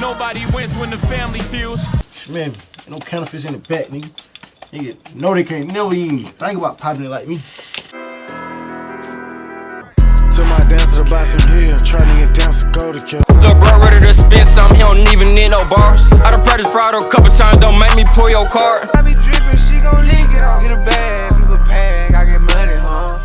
Nobody wins when the family feels. Man, ain't no counterfeits in the back, nigga. Nigga, no, they can't never even think about popping it like me. To my dancer to buy some here, trying to get down to go to kill. Look, bro, ready to spin something, he don't even need no bars. I done practiced fraud a couple times, don't make me pull your card. I be drippin', she gon' link it off. Get a bag, flip a bag, I get money, huh?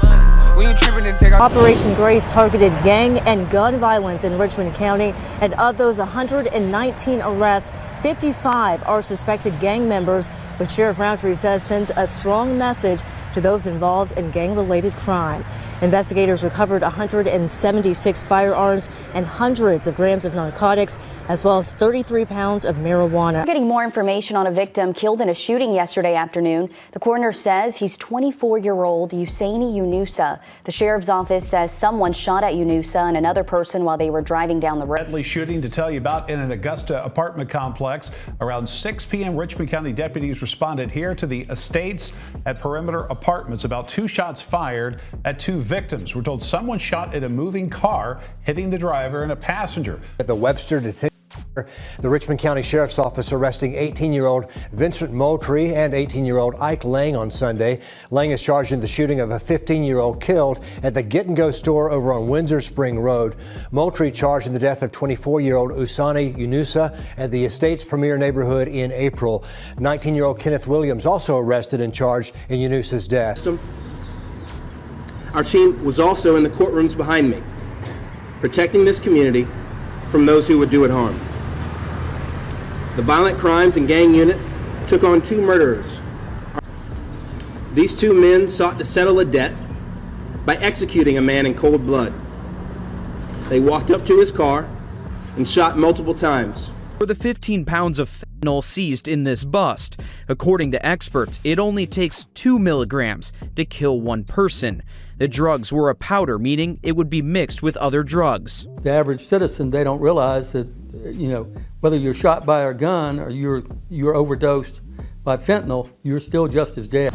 When you trippin' and take out. Operation Grace targeted gang and gun violence in Richmond County, and of those 119 arrests, 55 are suspected gang members, but Sheriff Roundtree says sends a strong message to those involved in gang-related crime. Investigators recovered 176 firearms and hundreds of grams of narcotics, as well as 33 pounds of marijuana. We're getting more information on a victim killed in a shooting yesterday afternoon. The coroner says he's 24-year-old Usaini Yunusa. The sheriff's office says someone shot at Yunusa and another person while they were driving down the road. Deadly shooting to tell you about in an Augusta apartment complex. Around 6 p.m., Richmond County deputies responded here to the Estates at Perimeter Apartments. About 2 shots fired at 2 victims. We're told someone shot at a moving car, hitting the driver and a passenger. At the Webster detention center, the Richmond County Sheriff's Office arresting 18-year-old Vincent Moultrie and 18-year-old Ike Lling on Sunday. Lling is charged in the shooting of a 15-year-old killed at the Get and Go store over on Windsor Spring Road. Moultrie charged in the death of 24-year-old Usaini Yunusa at the Estates Premier neighborhood in April. 19-year-old Kenneth Williams also arrested and charged in Yunusa's death. Our team was also in the courtrooms behind me, protecting this community from those who would do it harm. The Violent Crimes and Gang Unit took on 2 murderers. These 2 men sought to settle a debt by executing a man in cold blood. They walked up to his car and shot multiple times. For the 15 pounds of fentanyl seized in this bust, according to experts, it only takes 2 milligrams to kill one person. The drugs were a powder, meaning it would be mixed with other drugs. The average citizen, they don't realize that, whether you're shot by a gun or you're overdosed by fentanyl, you're still just as dead.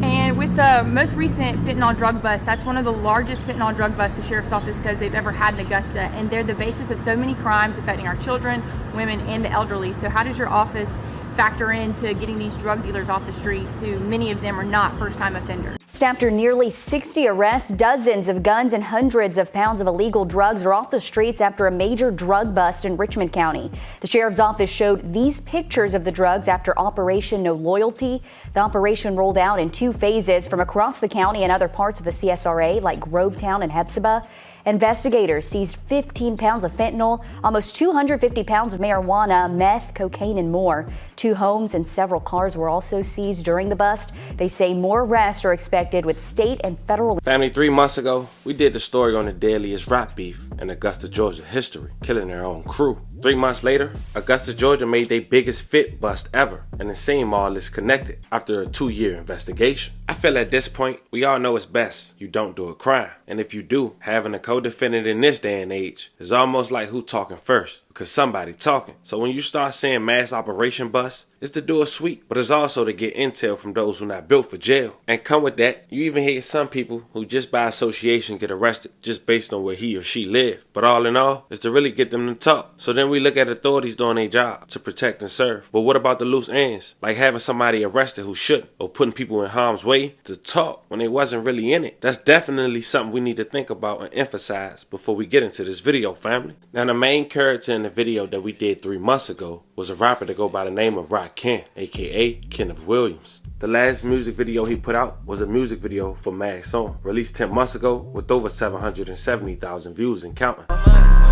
And with the most recent fentanyl drug bust, that's one of the largest fentanyl drug busts the Sheriff's Office says they've ever had in Augusta, and they're the basis of so many crimes affecting our children, women, and the elderly. So how does your office factor into getting these drug dealers off the streets, who many of them are not first-time offenders? After nearly 60 arrests, dozens of guns and hundreds of pounds of illegal drugs are off the streets after a major drug bust in Richmond County. The sheriff's office showed these pictures of the drugs after Operation No Loyalty. The operation rolled out in 2 phases from across the county and other parts of the CSRA like Grovetown and Hephzibah. Investigators seized 15 pounds of fentanyl, almost 250 pounds of marijuana, meth, cocaine, and more. 2 homes and several cars were also seized during the bust. They say more arrests are expected with state and federal. Family, 3 months ago, we did the story on the deadliest rap beef in Augusta, Georgia history, killing their own crew. 3 months later, Augusta, Georgia made their biggest fit bust ever, and it seemed all is connected after a 2-year investigation. I feel at this point, we all know it's best you don't do a crime. And if you do, having a co-defendant in this day and age is almost like who talking first, because somebody talking. So when you start seeing mass operation busts, it's to do a sweep, but it's also to get intel from those who not built for jail. And come with that, you even hear some people who just by association get arrested just based on where he or she live. But all in all, it's to really get them to talk. So then we look at authorities doing their job to protect and serve. But what about the loose ends? Like having somebody arrested who shouldn't, or putting people in harm's way to talk when they wasn't really in it. That's definitely something we need to think about and emphasize before we get into this video, family. Now, the main character in the video that we did 3 months ago was a rapper to go by the name of Ken, aka Kenneth Williams. The last music video he put out was a music video for Mad Song, released 10 months ago with over 770,000 views and counting.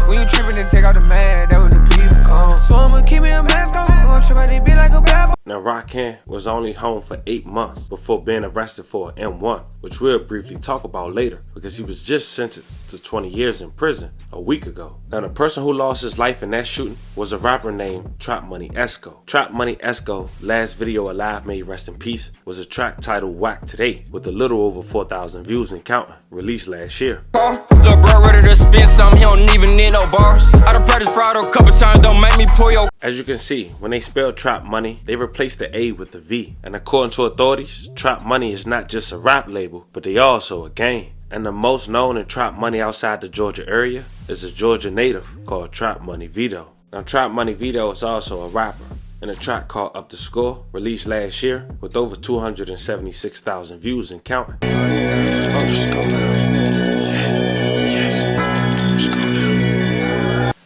When you trippin' and take out the man, that when the people come. So I'ma keep me a mask on, trip out they be like a bad boy. Now, Ken was only home for 8 months before being arrested for an M1, which we'll briefly talk about later, because he was just sentenced to 20 years in prison a week ago. Now, the person who lost his life in that shooting was a rapper named Trap Money Esco. Trap Money Esco, last video alive made rest in peace, was a track titled Whack Today, with a little over 4,000 views and counting, released last year. Look, bro, ready to spin something, he don't even need no bars. I done practiced fraud a couple times, don't make me pull your. As you can see, when they spelled Trap Money, they replaced the A with a V. And according to authorities, Trap Money is not just a rap label, but they also a gang. And the most known in Trap Money outside the Georgia area is a Georgia native called Trap Money Vito. Now Trap Money Vito is also a rapper in a track called Up the Score, released last year with over 276,000 views and counting.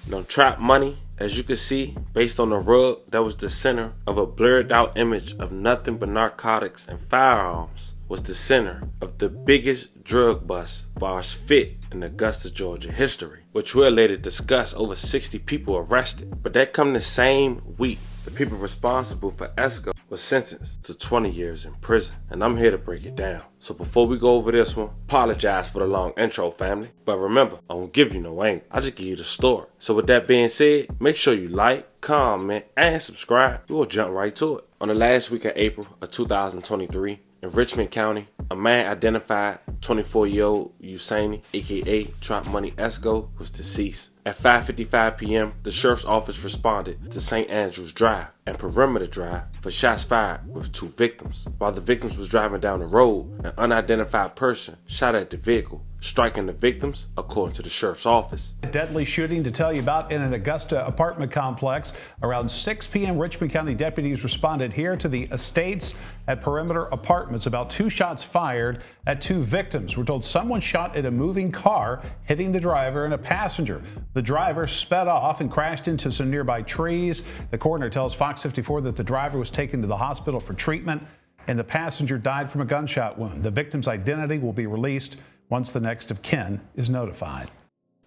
Now Trap Money, as you can see, based on the rug that was the center of a blurred out image of nothing but narcotics and firearms, was the center of the biggest drug bust far as fit in Augusta, Georgia history, which we'll later discuss. Over 60 people arrested. But that come the same week, the people responsible for Esco was sentenced to 20 years in prison. And I'm here to break it down. So before we go over this one, apologize for the long intro, family. But remember, I won't give you no angle. I just give you the story. So with that being said, make sure you like, comment, and subscribe. We'll jump right to it. On the last week of April of 2023, in Richmond County, a man identified 24-year-old Usaini, aka Trap Money Esco, was deceased. At 5:55 p.m., the sheriff's office responded to St. Andrews Drive and Perimeter Drive for shots fired with 2 victims. While the victims was driving down the road, an unidentified person shot at the vehicle, striking the victims, according to the sheriff's office. A deadly shooting to tell you about in an Augusta apartment complex. Around 6 p.m., Richmond County deputies responded here to the estates at Perimeter Apartments. About 2 shots fired at 2 victims. We're told someone shot at a moving car, hitting the driver and a passenger. The driver sped off and crashed into some nearby trees. The coroner tells Fox 54 that the driver was taken to the hospital for treatment and the passenger died from a gunshot wound. The victim's identity will be released once the next of kin is notified.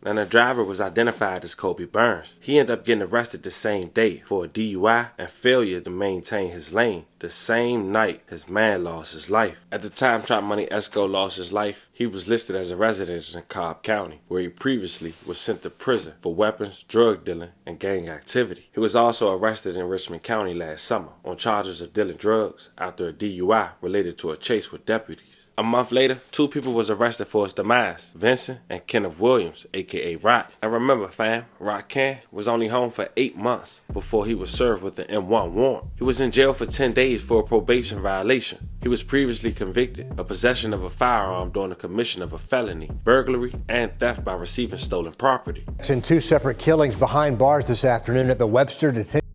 And the driver was identified as Kobe Burns. He ended up getting arrested the same day for a DUI and failure to maintain his lane. The same night his man lost his life. At the time Trap Money Esco lost his life, he was listed as a resident in Cobb County, where he previously was sent to prison for weapons, drug dealing, and gang activity. He was also arrested in Richmond County last summer on charges of dealing drugs after a DUI related to a chase with deputies. A month later, 2 people was arrested for his demise, Vincent and Kenneth Williams, aka Rock. And remember fam, Rock Ken was only home for 8 months before he was served with an M1 warrant. He was in jail for 10 days for a probation violation. He was previously convicted of possession of a firearm during the commission of a felony, burglary, and theft by receiving stolen property. It's in 2 separate killings behind bars this afternoon at the Webster detention.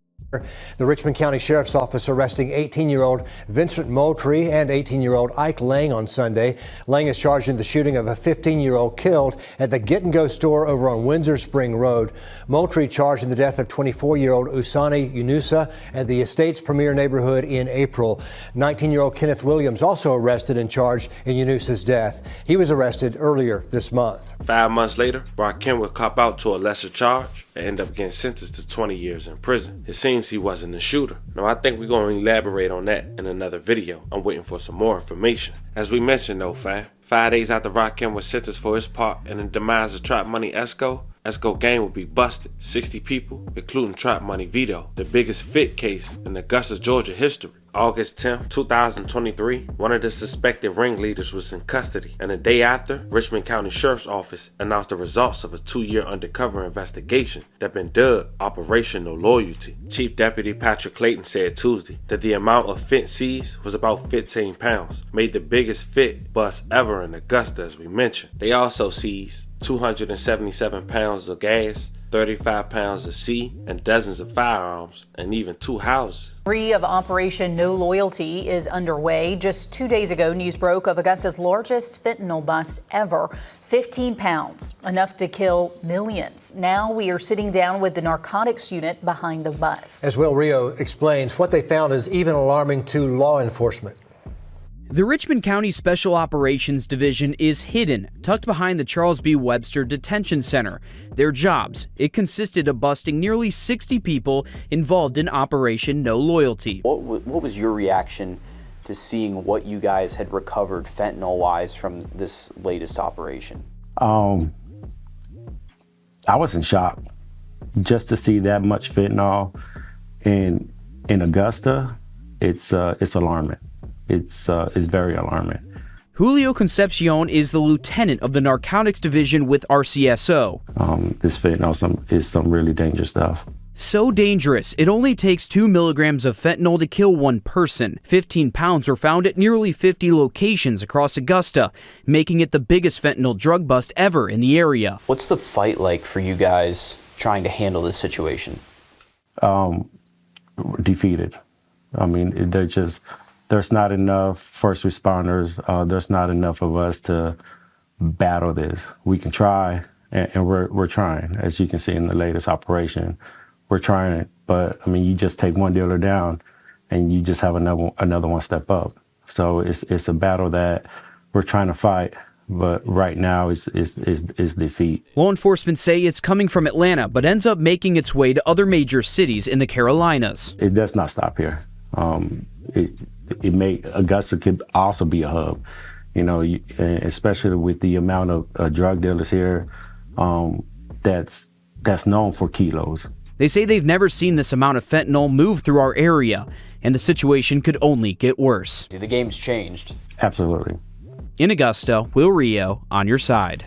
The Richmond County Sheriff's Office arresting 18-year-old Vincent Moultrie and 18-year-old Ike Lling on Sunday. Lling is charged in the shooting of a 15-year-old killed at the Get and Go store over on Windsor Spring Road. Moultrie charged in the death of 24-year-old Usani Yunusa at the estate's Premier neighborhood in April. 19-year-old Kenneth Williams also arrested and charged in Yunusa's death. He was arrested earlier this month. 5 months later, Rakim would cop out to a lesser charge and end up getting sentenced to 20 years in prison. It seems he wasn't the shooter. Now I think we're going to elaborate on that in another video. I'm waiting for some more information. As we mentioned though fam, 5 days after Rakim was sentenced for his part in the demise of Trap Money Esco gang will be busted. 60 people, including Trap Money Vito, the biggest fit case in Augusta, Georgia history. August 10, 2023, one of the suspected ringleaders was in custody, and the day after, Richmond County Sheriff's Office announced the results of a 2-year undercover investigation that been dubbed Operation No Loyalty. Chief Deputy Patrick Clayton said Tuesday that the amount of fent seized was about 15 pounds, made the biggest fit bust ever in Augusta as we mentioned. They also seized 277 pounds of gas, 35 pounds of C, and dozens of firearms, and even 2 houses. 3 of Operation No Loyalty is underway. Just 2 days ago, news broke of Augusta's largest fentanyl bust ever. 15 pounds, enough to kill millions. Now we are sitting down with the narcotics unit behind the bust. As Will Rio explains, what they found is even alarming to law enforcement. The Richmond County Special Operations Division is hidden, tucked behind the Charles B. Webster Detention Center. Their jobs, it consisted of busting nearly 60 people involved in Operation No Loyalty. What was your reaction to seeing what you guys had recovered fentanyl-wise from this latest operation? I was in shock. Just to see that much fentanyl in Augusta, it's alarming. It's very alarming. Julio Concepcion is the lieutenant of the Narcotics Division with RCSO. This fentanyl is some really dangerous stuff. So dangerous, it only takes 2 milligrams of fentanyl to kill one person. 15 pounds were found at nearly 50 locations across Augusta, making it the biggest fentanyl drug bust ever in the area. What's the fight like for you guys trying to handle this situation? Defeated. I mean, there's not enough first responders. There's not enough of us to battle this. We can try, and we're trying. As you can see in the latest operation, we're trying it. But I mean, you just take one dealer down, and you just have another one step up. So it's a battle that we're trying to fight. But right now is defeat. Law enforcement say it's coming from Atlanta, but ends up making its way to other major cities in the Carolinas. It does not stop here. Augusta could also be a hub, you know, especially with the amount of drug dealers here. That's known for kilos. They say they've never seen this amount of fentanyl move through our area, and the situation could only get worse. The game's changed. Absolutely. In Augusta, Will Rio on your side.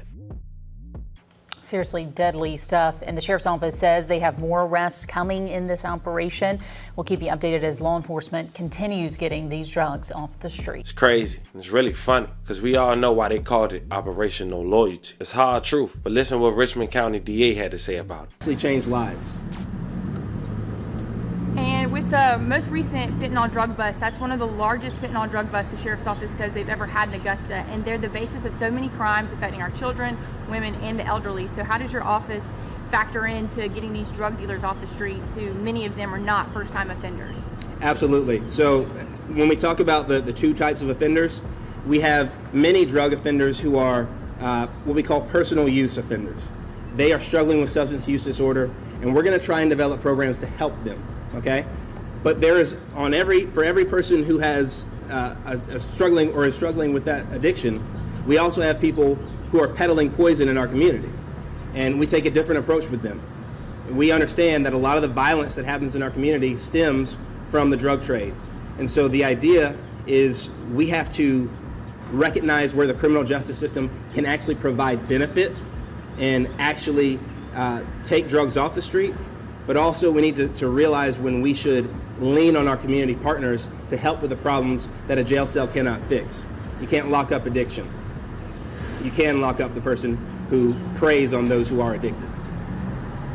Seriously deadly stuff, and the sheriff's office says they have more arrests coming in this operation. We'll keep you updated as law enforcement continues getting these drugs off the street. It's crazy. It's really funny because we all know why they called it Operation No Loyalty. It's hard truth, but listen what Richmond County DA had to say about it. Actually changed lives. And with the most recent fentanyl drug bust, that's one of the largest fentanyl drug busts the sheriff's office says they've ever had in Augusta, and they're the basis of so many crimes affecting our children, women, and the elderly. So how does your office factor into getting these drug dealers off the streets, who many of them are not first-time offenders? Absolutely. So when we talk about the two types of offenders, we have many drug offenders who are what we call personal use offenders. They are struggling with substance use disorder, and we're going to try and develop programs to help them. Okay, but there is for every person who has is struggling with that addiction, we also have people who are peddling poison in our community, and we take a different approach with them. We understand that a lot of the violence that happens in our community stems from the drug trade, and so the idea is we have to recognize where the criminal justice system can actually provide benefit and actually take drugs off the street. But also we need to realize when we should lean on our community partners to help with the problems that a jail cell cannot fix. You can't lock up addiction. You can lock up the person who preys on those who are addicted.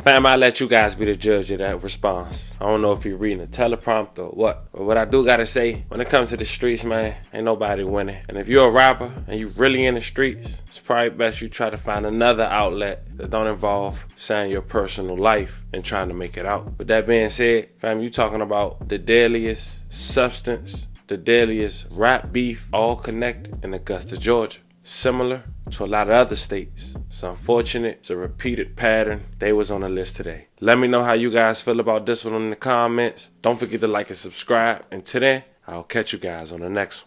Fam, I'll let you guys be the judge of that response. I don't know if you're reading a teleprompter or what. But what I do gotta say, when it comes to the streets, man, ain't nobody winning. And if you're a rapper and you really in the streets, it's probably best you try to find another outlet that don't involve saying your personal life and trying to make it out. With that being said, fam, you talking about the deadliest substance, the deadliest rap beef, all connected in Augusta, Georgia. Similar to a lot of other states. It's unfortunate. It's a repeated pattern. They was on the list today. Let me know how you guys feel about this one in the comments. Don't forget to like and subscribe. And today, I'll catch you guys on the next one.